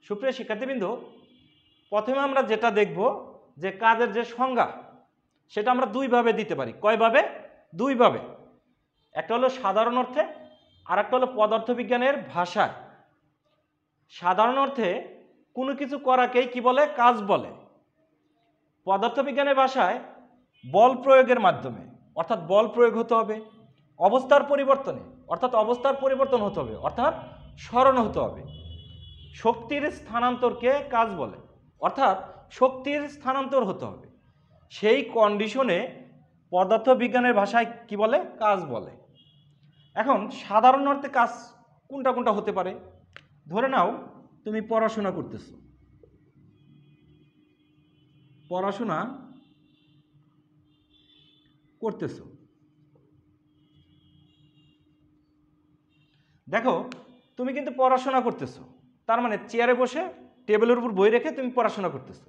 সুপ্রিয় শিক্ষার্থীবৃন্দ, প্রথমে আমরা যেটা দেখব যে কাজের যে সংজ্ঞা সেটা আমরা দুইভাবে দিতে পারি। কয়ভাবে? দুইভাবে। একটা হলো সাধারণ অর্থে, আর একটা হলো পদার্থবিজ্ঞানের ভাষায়। সাধারণ অর্থে কোনো কিছু করাকেই কি বলে? কাজ বলে। পদার্থবিজ্ঞানের ভাষায় বল প্রয়োগের মাধ্যমে, অর্থাৎ বল প্রয়োগ হতে হবে, অবস্থার পরিবর্তনে অর্থাৎ অবস্থার পরিবর্তন হতে হবে, অর্থাৎ সরণ হতে হবে, শক্তির স্থানান্তরকে কাজ বলে, অর্থাৎ শক্তির স্থানান্তর হতে হবে। সেই কন্ডিশনে পদার্থবিজ্ঞানের ভাষায় কি বলে? কাজ বলে। এখন সাধারণ অর্থে কাজ কোনটা কোনটা হতে পারে? ধরে নাও তুমি পড়াশোনা করতেছো, পড়াশোনা করতেছো, দেখো তুমি কিন্তু পড়াশোনা করতেছো, তার মানে চেয়ারে বসে টেবিলের উপর বই রেখে তুমি পড়াশোনা করতেছো।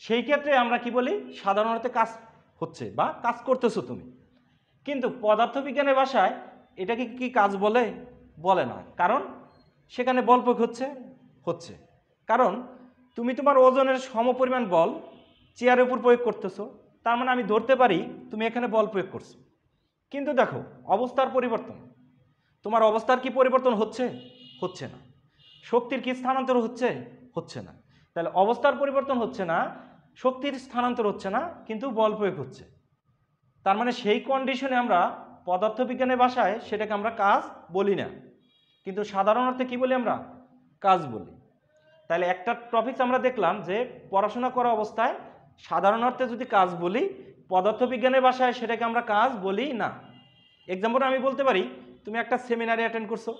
সেই ক্ষেত্রে আমরা কি বলি? সাধারণ অর্থে কাজ হচ্ছে বা কাজ করতেছো তুমি। কিন্তু পদার্থবিজ্ঞানের ভাষায় এটাকে কি কাজ বলে? বলে না। কারণ সেখানে বল প্রয়োগ হচ্ছে। কারণ তুমি তোমার ওজনের সমপরিমাণ বল চেয়ারের উপর প্রয়োগ করতেছো, তার মানে আমি ধরতে পারি তুমি এখানে বল প্রয়োগ করছো। কিন্তু দেখো অবস্থার পরিবর্তন, তোমার অবস্থার কি পরিবর্তন হচ্ছে? হচ্ছে না। শক্তির কি স্থানান্তর হচ্ছে না। তাহলে অবস্থার পরিবর্তন হচ্ছে না, শক্তির স্থানান্তর হচ্ছে না, কিন্তু বল প্রয়োগ হচ্ছে। তার মানে সেই কন্ডিশনে আমরা পদার্থবিজ্ঞানের ভাষায় সেটাকে আমরা কাজ বলি না, কিন্তু সাধারণ অর্থে কি বলি? আমরা কাজ বলি। তাহলে একটা টপিকস আমরা দেখলাম যে পড়াশোনা করা অবস্থায় সাধারণ অর্থে যদি কাজ বলি, পদার্থবিজ্ঞানের ভাষায় সেটাকে আমরা কাজ বলি না। এক্সাম্পল আমি বলতে পারি, তুমি একটা সেমিনারে অ্যাটেন্ড করছো,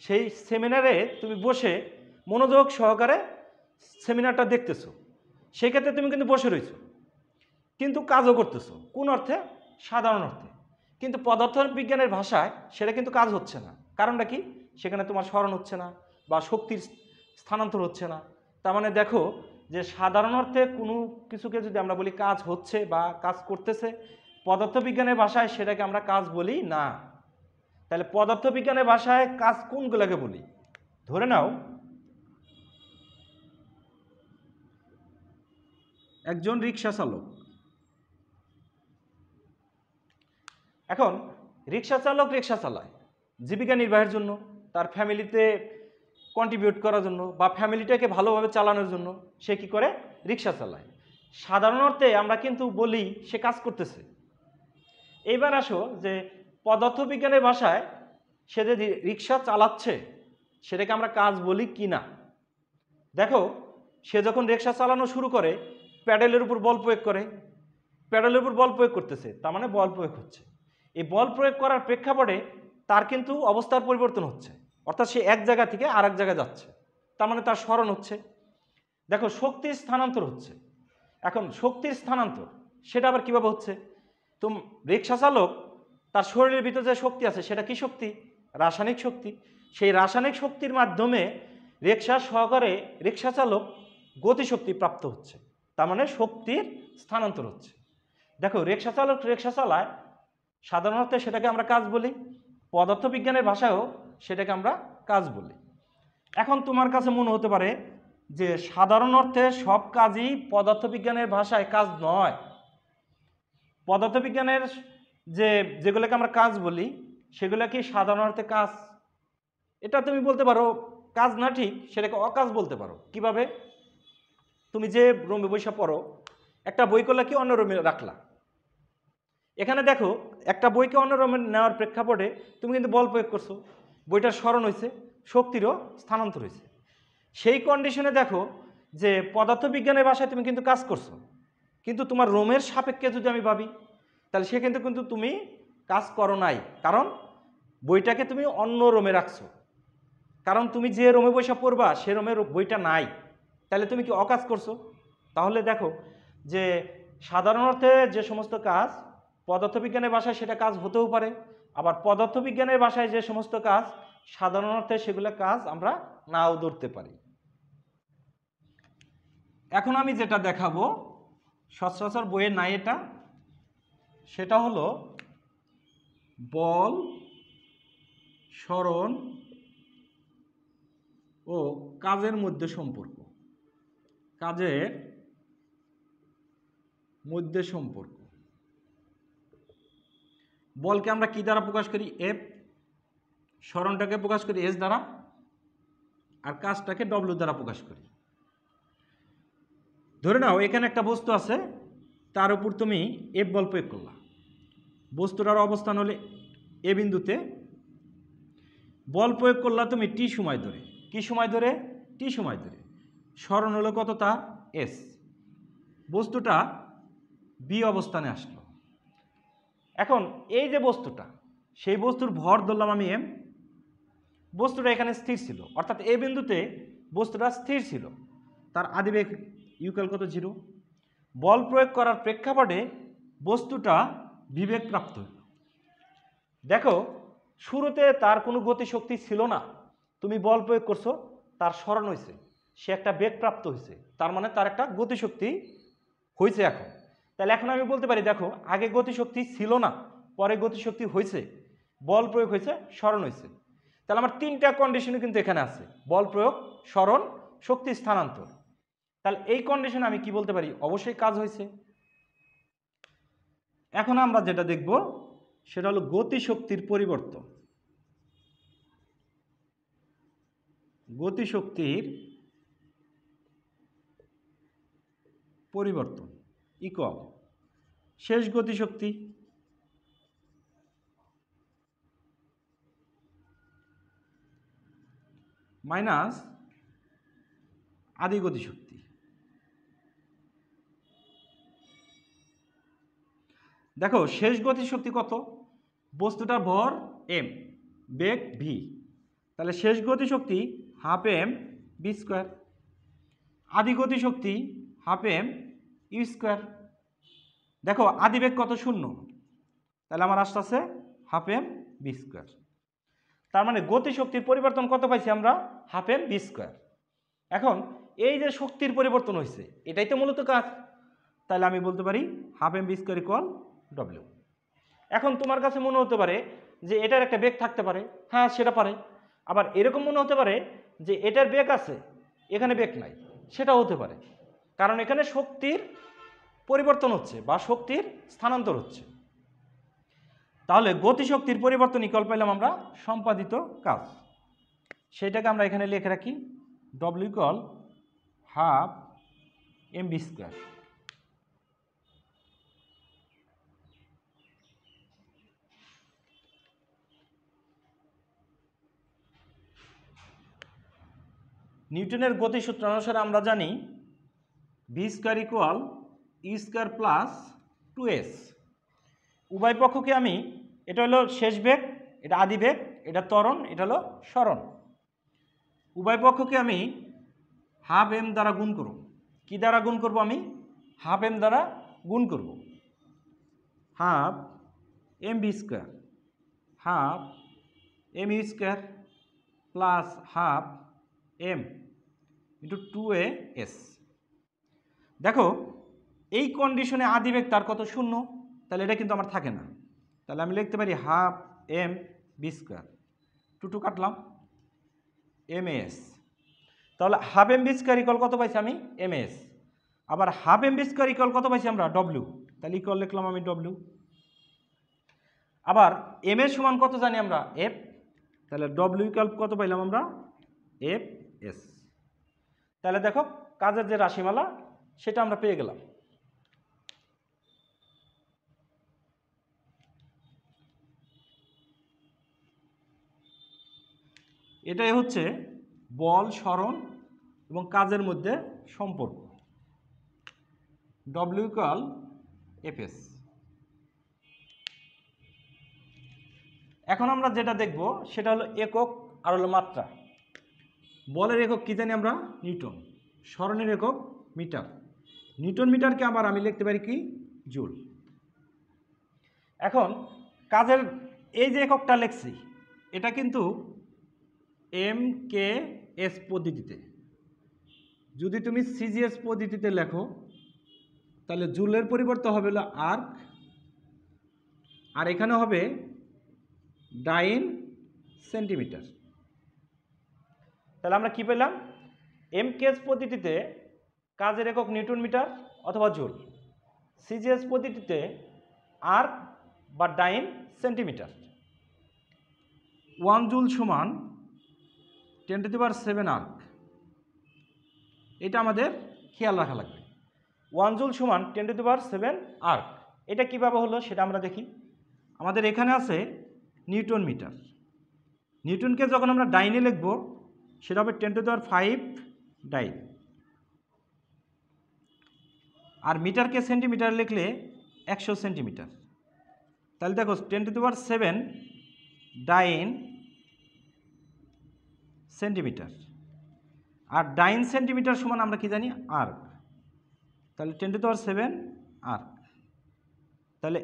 সেই সেমিনারে তুমি বসে মনোযোগ সহকারে সেমিনারটা দেখতেছো, সেই ক্ষেত্রে তুমি কিন্তু বসে রয়েছো, কিন্তু কাজও করতেছো। কোন অর্থে? সাধারণ অর্থে। কিন্তু পদার্থবিজ্ঞানের ভাষায় সেটা কিন্তু কাজ হচ্ছে না। কারণটা কি? সেখানে তোমার স্মরণ হচ্ছে না বা শক্তির স্থানান্তর হচ্ছে না। তার মানে দেখো যে সাধারণ অর্থে কোনো কিছুকে যদি আমরা বলি কাজ হচ্ছে বা কাজ করতেছে, পদার্থবিজ্ঞানের ভাষায় সেটাকে আমরা কাজ বলি না। তাহলে পদার্থবিজ্ঞানের ভাষায় কাজ কোনগুলোকে বলি? ধরে নাও একজন রিক্সা চালক। এখন রিক্সা চালক রিক্সা চালায় জীবিকা নির্বাহের জন্য, তার ফ্যামিলিতে কন্ট্রিবিউট করার জন্য বা ফ্যামিলিটাকে ভালোভাবে চালানোর জন্য সে কি করে? রিক্সা চালায়। সাধারণ অর্থে আমরা কিন্তু বলি সে কাজ করতেছে। এইবার আসো যে পদার্থবিজ্ঞানের ভাষায় সে যে রিক্সা চালাচ্ছে সেটাকে আমরা কাজ বলি কি না। দেখো সে যখন রিক্সা চালানো শুরু করে, প্যাডেলের উপর বল প্রয়োগ করে, প্যাডেলের উপর বল প্রয়োগ করতেছে, তার মানে বল প্রয়োগ হচ্ছে। এই বল প্রয়োগ করার প্রেক্ষাপটে তার কিন্তু অবস্থার পরিবর্তন হচ্ছে, অর্থাৎ সে এক জায়গা থেকে আর এক জায়গায় যাচ্ছে, তার মানে তার স্মরণ হচ্ছে। দেখো শক্তির স্থানান্তর হচ্ছে। এখন শক্তির স্থানান্তর সেটা আবার কীভাবে হচ্ছে? তো রিক্সা চালক তার শরীরের ভিতরে যে শক্তি আছে সেটা কি শক্তি? রাসায়নিক শক্তি। সেই রাসায়নিক শক্তির মাধ্যমে রিক্সা সহকারে রিক্সা চালক গতিশক্তি প্রাপ্ত হচ্ছে, তার মানে শক্তির স্থানান্তর হচ্ছে। দেখো রিক্সা চালক রিক্সা চালায়, সাধারণত সেটাকে আমরা কাজ বলি, পদার্থবিজ্ঞানের ভাষায়ও সেটাকে আমরা কাজ বলি। এখন তোমার কাছে মনে হতে পারে যে সাধারণ অর্থে সব কাজই পদার্থবিজ্ঞানের ভাষায় কাজ নয়। পদার্থবিজ্ঞানের যেগুলোকে আমরা কাজ বলি সেগুলো কি সাধারণ অর্থে কাজ? এটা তুমি বলতে পারো কাজ না, ঠিক সেটাকে অকাজ বলতে পারো। কিভাবে? তুমি যে রুমে বসে পড়ো, একটা বই করলে কি অন্য রুমে রাখলা, এখানে দেখো একটা বইকে অন্য রুমে নেওয়ার প্রেক্ষাপটে তুমি কিন্তু বল প্রয়োগ করছো, বইটার স্মরণ হয়েছে, শক্তিরও স্থানান্তর হয়েছে। সেই কন্ডিশনে দেখো যে পদার্থবিজ্ঞানের ভাষায় তুমি কিন্তু কাজ করছো, কিন্তু তোমার রোমের সাপেক্ষে যদি আমি ভাবি তাহলে সে কিন্তু তুমি কাজ করো নাই, কারণ বইটাকে তুমি অন্য রোমে রাখছো। কারণ তুমি যে রোমে বসে পড়বা সে রোমের বইটা নাই, তাহলে তুমি কি অকাজ করছো? তাহলে দেখো যে সাধারণ অর্থে যে সমস্ত কাজ পদার্থবিজ্ঞানের ভাষায় সেটা কাজ হতেও পারে, আবার পদার্থবিজ্ঞানের ভাষায় যে সমস্ত কাজ সাধারণ অর্থে সেগুলো কাজ আমরা নাও ধরতে পারি। এখন আমি যেটা দেখাবো সচরাচর বইয়ের নাই এটা, সেটা হলো বল, সরণ ও কাজের মধ্যে সম্পর্ক, কাজের মধ্যে সম্পর্ক। বলকে আমরা কি দ্বারা প্রকাশ করি? এফ, সরণটাকে প্রকাশ করি এস দ্বারা, আর কাজটাকে ডব্লিউ দ্বারা প্রকাশ করি। ধরে নাও এখানে একটা বস্তু আছে, তার উপর তুমি এফ বল প্রয়োগ করলা। বস্তুটার অবস্থান হলে এ বিন্দুতে, বল প্রয়োগ করলা তুমি টি সময় ধরে। কি সময় ধরে? টি সময় ধরে। সরণ হলো কত? তার এস। বস্তুটা বি অবস্থানে আসলো। এখন এই যে বস্তুটা, সেই বস্তুর ভর ধরলাম আমি এম। বস্তুটা এখানে স্থির ছিল, অর্থাৎ এই বিন্দুতে বস্তুটা স্থির ছিল। তার আদিবেগ ইউক্যাল কত? 0। বল প্রয়োগ করার প্রেক্ষাপটে বস্তুটা বিবেগ প্রাপ্ত হল। দেখো শুরুতে তার কোনো গতিশক্তি ছিল না, তুমি বল প্রয়োগ করছো, তার স্মরণ হয়েছে, সে একটা বেগ প্রাপ্ত হয়েছে, তার মানে তার একটা গতিশক্তি হয়েছে। এখন তাহলে এখন আমি বলতে পারি দেখো আগে গতিশক্তি ছিল না, পরে গতিশক্তি হয়েছে, বল প্রয়োগ হয়েছে, স্মরণ হয়েছে। তাহলে আমার তিনটা কন্ডিশনই কিন্তু এখানে আছে: বল প্রয়োগ, স্মরণ, শক্তি স্থানান্তর। তাহলে এই কন্ডিশনে আমি কি বলতে পারি? অবশ্যই কাজ হয়েছে। এখন আমরা যেটা দেখব সেটা হলো গতিশক্তির পরিবর্তন। গতিশক্তির পরিবর্তন ইকুয়াল শেষ গতিশক্তি মাইনাস আদি গতিশক্তি। দেখো শেষ গতিশক্তি কত? বস্তুটার ভর এম, বেগ ভি, তাহলে শেষ গতিশক্তি হাফ এম বি স্কোয়ার, আদি গতিশক্তি হাফ এম ইউ স্কোয়ার। দেখো আদি বেগ কত? 0, তাহলে আমার আসতেছে হাফ এম বি স্কোয়ার। তার মানে গতিশক্তির পরিবর্তন কত পাইছি আমরা? Half M B square. এখন এই যে শক্তির পরিবর্তন হয়েছে, এটাই তো মূলত কাজ। তাহলে আমি বলতে পারি half M B square equal ডব্লিউ। এখন তোমার কাছে মনে হতে পারে যে এটার একটা বেগ থাকতে পারে, হ্যাঁ সেটা পারে। আবার এরকম মনে হতে পারে যে এটার বেগ আছে, এখানে বেগ নাই, সেটাও হতে পারে। কারণ এখানে শক্তির পরিবর্তন হচ্ছে বা শক্তির স্থানান্তর হচ্ছে। তাহলে গতিশক্তির পরিবর্তন ইকুয়াল পাইলাম আমরা সম্পাদিত কাজ। সেটাকে আমরা এখানে লিখে রাখি ডব্লিউ equal half M B square. নিউটনের গতিসূত্র অনুসারে আমরা জানি v square equal u square plus 2s। উভয় পক্ষকে আমি, এটা হলো শেষ বেগ, এটা আদি বেগ, এটা ত্বরণ, এটা হলো সরণ। উভয় পক্ষকে আমি হাফ এম দ্বারা গুণ করব। কি দ্বারা গুণ করব? আমি হাফ এম দ্বারা গুণ করব। Half M B square half m u square plus half m into 2as। দেখো এই কন্ডিশনে আদিবেগ তার কত? 0, তাহলে এটা কিন্তু আমার থাকে না। তাহলে আমি লিখতে পারি হাফ এম বি স্কোয়ার, 2 কাটলাম, এম এস। তাহলে half M B square equal কত পাইছি আমি? M S. আবার half M B square equal কত পাইছি আমরা? ডব্লিউ। তাহলে ইকুয়াল লিখলাম আমি ডব্লিউ। আবার এম এর সমান কত জানি আমরা? এফ। তাহলে ডব্লিউ ইকুয়াল কত পাইলাম আমরা? F S. তাহলে দেখো কাজের যে রাশিমালা সেটা আমরা পেয়ে গেলাম। এটাই হচ্ছে বল, সরণ এবং কাজের মধ্যে সম্পর্ক। W equal F S. এখন আমরা যেটা দেখব সেটা হলো একক আর হলো মাত্রা। বলের একক কি জানি আমরা? নিউটন। সরণের একক মিটার। নিউটন মিটারকে আবার আমি লিখতে পারি কি? জুল। এখন কাজের এই যে এককটা লিখছি এটা কিন্তু এম কে এস পদ্ধতিতে। যদি তুমি সিজিএস পদ্ধতিতে লেখো তাহলে জুলের পরিবর্তে হবে হলো আর্ক, আর এখানে হবে ডাইন সেন্টিমিটার। তাহলে আমরা কি পেলাম, এমকেএস পদ্ধতিতে কাজের একক নিউটন মিটার অথবা জুল, সিজিএস পদ্ধতিতে আর্ক বা ডাইন সেন্টিমিটার। 1 জুল সমান 10⁷ আর্ক, এটা আমাদের খেয়াল রাখা লাগবে। 1 জুল সমান 10⁷ আর্ক, এটা কীভাবে হলো সেটা আমরা দেখি। আমাদের এখানে আছে নিউটন মিটার, নিউটনকে যখন আমরা ডাইনে লিখব সেটা হবে 10⁵ ডাইন, আর মিটারকে সেন্টিমিটার লিখলে 100 সেন্টিমিটার। তাহলে দেখো 10⁷ ডাইন সেন্টিমিটার, আর ডাইন সেন্টিমিটার সমান আমরা কি জানি, আর্ক। তাহলে 10⁷ আর্ক। তাহলে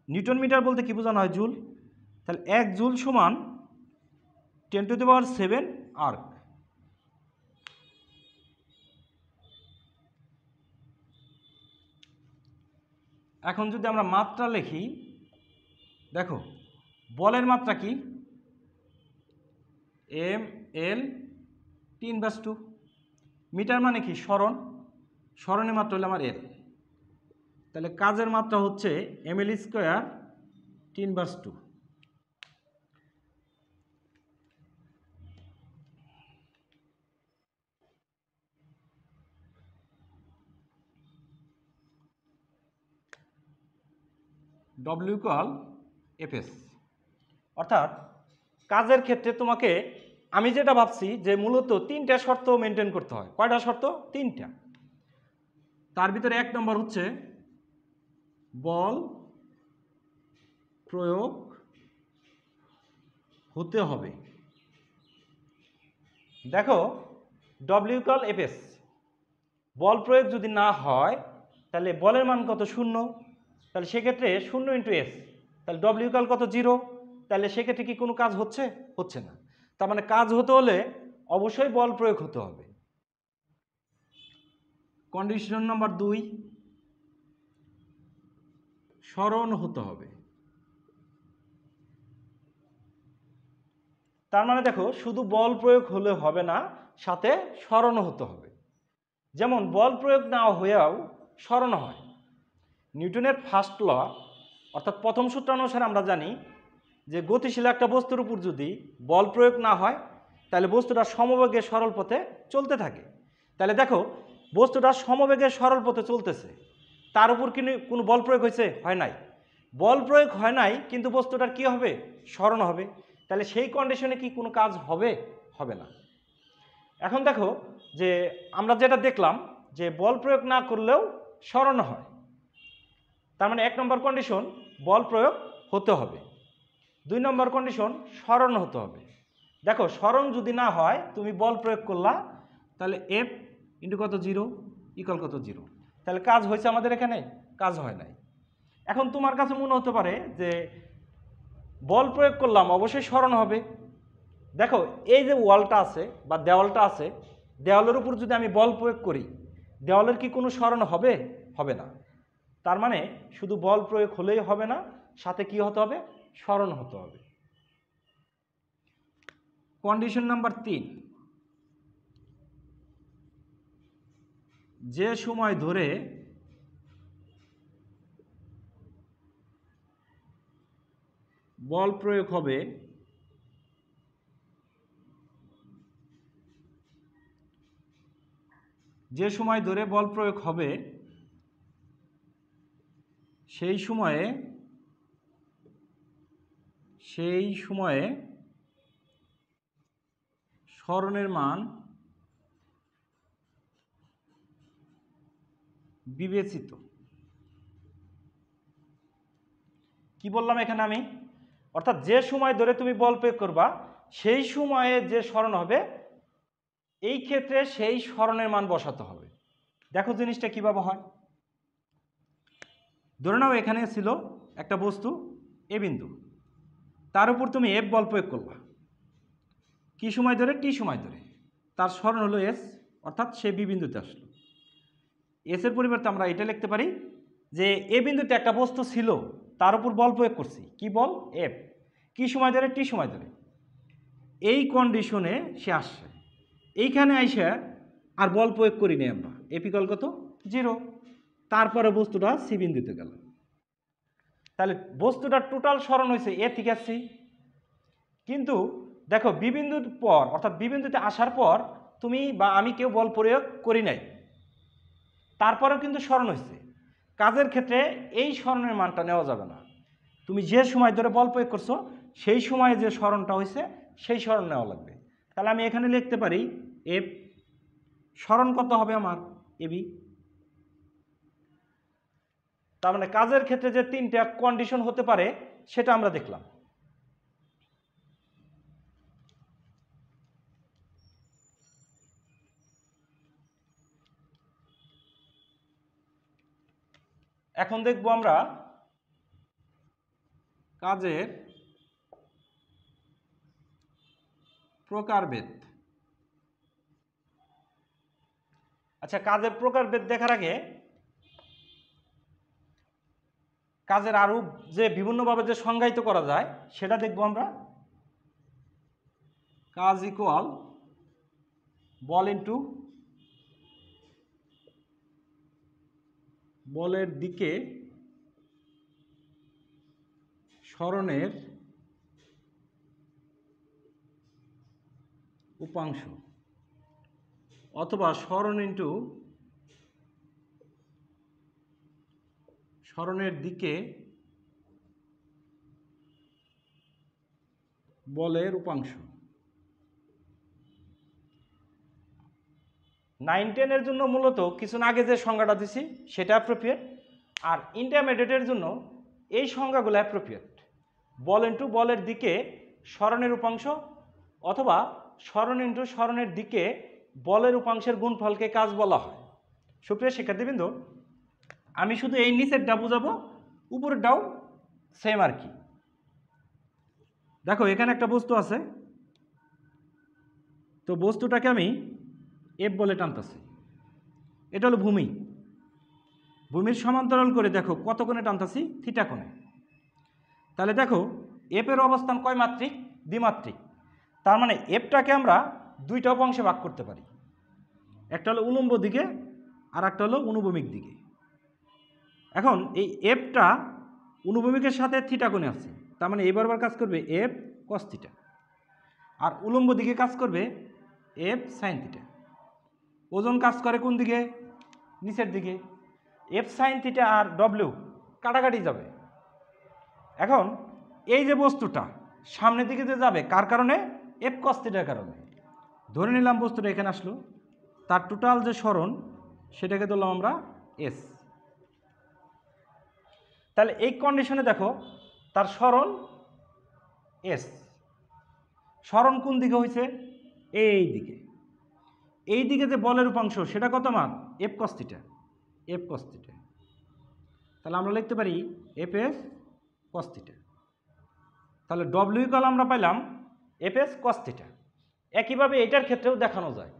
নিউটন মিটার বলতে কি বোঝানো হয়, জুল। তাহলে 1 জুল সমান 10⁷ আর্ক। এখন যদি আমরা মাত্রা লিখি, দেখো বলের মাত্রা কি, ml 3/2, মিটার মানে কি সরণ, সরণের মাত্রা হলো আমার এল। তাহলে কাজের মাত্রা হচ্ছে ml² 3/2। W = Fs। অর্থাৎ কাজের ক্ষেত্রে তোমাকে আমি যেটা ভাবছি যে মূলত 3টা শর্ত মেনটেন করতে হয়। কয়টা শর্ত? 3টা। তার ভিতরে 1 নম্বর হচ্ছে বল প্রয়োগ হতে হবে। দেখো W = Fs, বল প্রয়োগ যদি না হয় তাহলে বলের মান কত, 0। তাহলে সেক্ষেত্রে 0 × S, তাহলে W = কত, 0। তাহলে সেক্ষেত্রে কি কোনো কাজ হচ্ছে? হচ্ছে না। তার মানে কাজ হতে হলে অবশ্যই বল প্রয়োগ হতে হবে। কন্ডিশন নম্বর 2, সরণ হতে হবে। তার মানে দেখো শুধু বল প্রয়োগ হলে হবে না, সাথে সরণও হতে হবে। যেমন বল প্রয়োগ না হয়েও সরণ হয়। নিউটনের ফার্স্ট ল অর্থাৎ প্রথম সূত্র অনুসারে আমরা জানি যে গতিশীল একটা বস্তুর উপর যদি বল প্রয়োগ না হয় তাহলে বস্তুটা সমবেগে সরল পথে চলতে থাকে। তাহলে দেখো বস্তুটা সমবেগে সরল পথে চলতেছে, তার উপর কোনো বল প্রয়োগ হয়েছে? হয় নাই। বল প্রয়োগ হয় নাই, কিন্তু বস্তুটার কি হবে? সরণ হবে। তাহলে সেই কন্ডিশনে কি কোনো কাজ হবে? হবে না। এখন দেখো যে আমরা যেটা দেখলাম যে বল প্রয়োগ না করলেও সরণ হয়। তার মানে 1 নম্বর কন্ডিশন বল প্রয়োগ হতে হবে, 2 নম্বর কন্ডিশন সরণ হতে হবে। দেখো সরণ যদি না হয় তুমি বল প্রয়োগ করলা, তাহলে F * কত, 0 = কত, 0। তাহলে কাজ হয়েছে আমাদের এখানে? কাজ হয় নাই। এখন তোমার কাছে মনে হতে পারে যে বল প্রয়োগ করলাম অবশ্যই সরণ হবে। দেখো এই যে ওয়ালটা আছে বা দেওয়ালটা আছে, দেওয়ালের উপর যদি আমি বল প্রয়োগ করি, দেওয়ালের কি কোনো সরণ হবে? হবে না। তার মানে শুধু বল প্রয়োগ হলেই হবে না, সাথে কি হতে হবে? সরণ হতে হবে। কন্ডিশন নাম্বার 3, যে সময় ধরে বল প্রয়োগ হবে সেই সময়ে সরণের মান বিবেচিত। কি বললাম এখানে আমি? অর্থাৎ যে সময় ধরে তুমি বল প্রয়োগ করবা সেই সময়ে যে সরণ হবে, এই ক্ষেত্রে সেই সরণের মান বসাতে হবে। দেখো জিনিসটা কিভাবে হয়। ধরে নাও এখানে ছিল একটা বস্তু এ বিন্দু, তার উপর তুমি F বল প্রয়োগ করবা কি সময় ধরে? টি সময় ধরে। তার সরণ হলো S, অর্থাৎ সে বি বিন্দুতে আসলো। এস এর পরিবর্তে আমরা এটা লিখতে পারি যে এ বিন্দুতে একটা বস্তু ছিল, তার উপর বল প্রয়োগ করছি, কি বল? F। কি সময় ধরে? টি সময় ধরে। এই কন্ডিশনে সে আসছে। এইখানে আইসা আর বল প্রয়োগ করি নি আমরা, এফ ইকুয়াল কত 0, তারপরে বস্তুটা সি বিন্দুতে গেল। তাহলে বস্তুটার টোটাল সরণ হয়েছে এ থেকে সি। কিন্তু দেখো বি বিন্দুর পর অর্থাৎ বি বিন্দুতে আসার পর তুমি বা আমি কেউ বল প্রয়োগ করি নাই, তারপরেও কিন্তু সরণ হয়েছে। কাজের ক্ষেত্রে এই সরণের মানটা নেওয়া যাবে না, তুমি যে সময় ধরে বল প্রয়োগ করছো সেই সময়ে যে সরণটা হয়েছে সেই সরণ নেওয়া লাগবে। তাহলে আমি এখানে লিখতে পারি এফ সরণ কত হবে আমার এবি। তার মানে কাজের ক্ষেত্রে যে তিনটা কন্ডিশন হতে পারে সেটা আমরা দেখলাম। এখন দেখব আমরা কাজের প্রকারভেদ। আচ্ছা, কাজের প্রকারভেদ দেখার আগে কাজের আরো যে বিভিন্নভাবে যে সংজ্ঞায়িত করা যায় সেটা দেখব আমরা। কাজ ইকুয়াল বল ইন্টু বলের দিকে সরণের উপাংশ, অথবা সরণ ইন্টু সরণের দিকে বলের উপাংশ। 9-10-এর জন্য মূলত কিছুদিন আগে যে সংজ্ঞাটা দিছি সেটা অ্যাপ্রোপ্রিয়েট, আর ইন্টারমিডিয়েটের জন্য এই সংজ্ঞাগুলো অ্যাপ্রোপ্রিয়েট। বল ইন্টু বলের দিকে সরণের উপাংশ অথবা সরণ ইন্টু সরণের দিকে বলের উপাংশের গুণফলকে কাজ বলা হয়। সুপ্রিয় শিক্ষার্থীবৃন্দ, আমি শুধু এই নিচেরটা বুঝাবো, উপরেরটাও সেম আর কি। দেখো এখানে একটা বস্তু আছে, তো বস্তুটাকে আমি এফ বলে টানতেছি। এটা হলো ভূমি। ভূমির সমান্তরাল করে দেখো কত কোণে টানতেছি, থিটা কোণে। তাহলে দেখো এফের অবস্থান কয় মাত্রিক? দ্বিমাত্রিক। তার মানে এফটাকে আমরা দুইটা অংশে ভাগ করতে পারি, একটা হলো উলম্ব দিকে আর একটা হলো অনুভূমিক দিকে। এখন এই এফটা অনুভূমিকের সাথে থিটা কোণে আছে, তার মানে এই বরাবর কাজ করবে এফ কস থিটা, আর উলম্ব দিকে কাজ করবে এফ সাইন থিটা। ওজন কাজ করে কোন দিকে? নিচের দিকে। এফ সাইন থিটা আর ডব্লিউ কাটাকাটি যাবে। এখন এই যে বস্তুটা সামনের দিকে যে যাবে কার কারণে? এফ কস থিটার কারণে। ধরে নিলাম বস্তুটা এখানে আসলো, তার টোটাল যে সরণ সেটাকে ধরলাম আমরা এস। তাহলে এই কন্ডিশনে দেখো তার সরণ এস। সরণ কোন দিকে হয়েছে? এই দিকে। এই দিকে যে বলের উপাংশ সেটা কত মান? F cos theta. F cos theta. তাহলে আমরা লিখতে পারি এফ এস কস থিটা। তাহলে ডব্লিউ ইকুয়াল আমরা পাইলাম এফ এস কস থিটা। একইভাবে এটার ক্ষেত্রেও দেখানো যায়।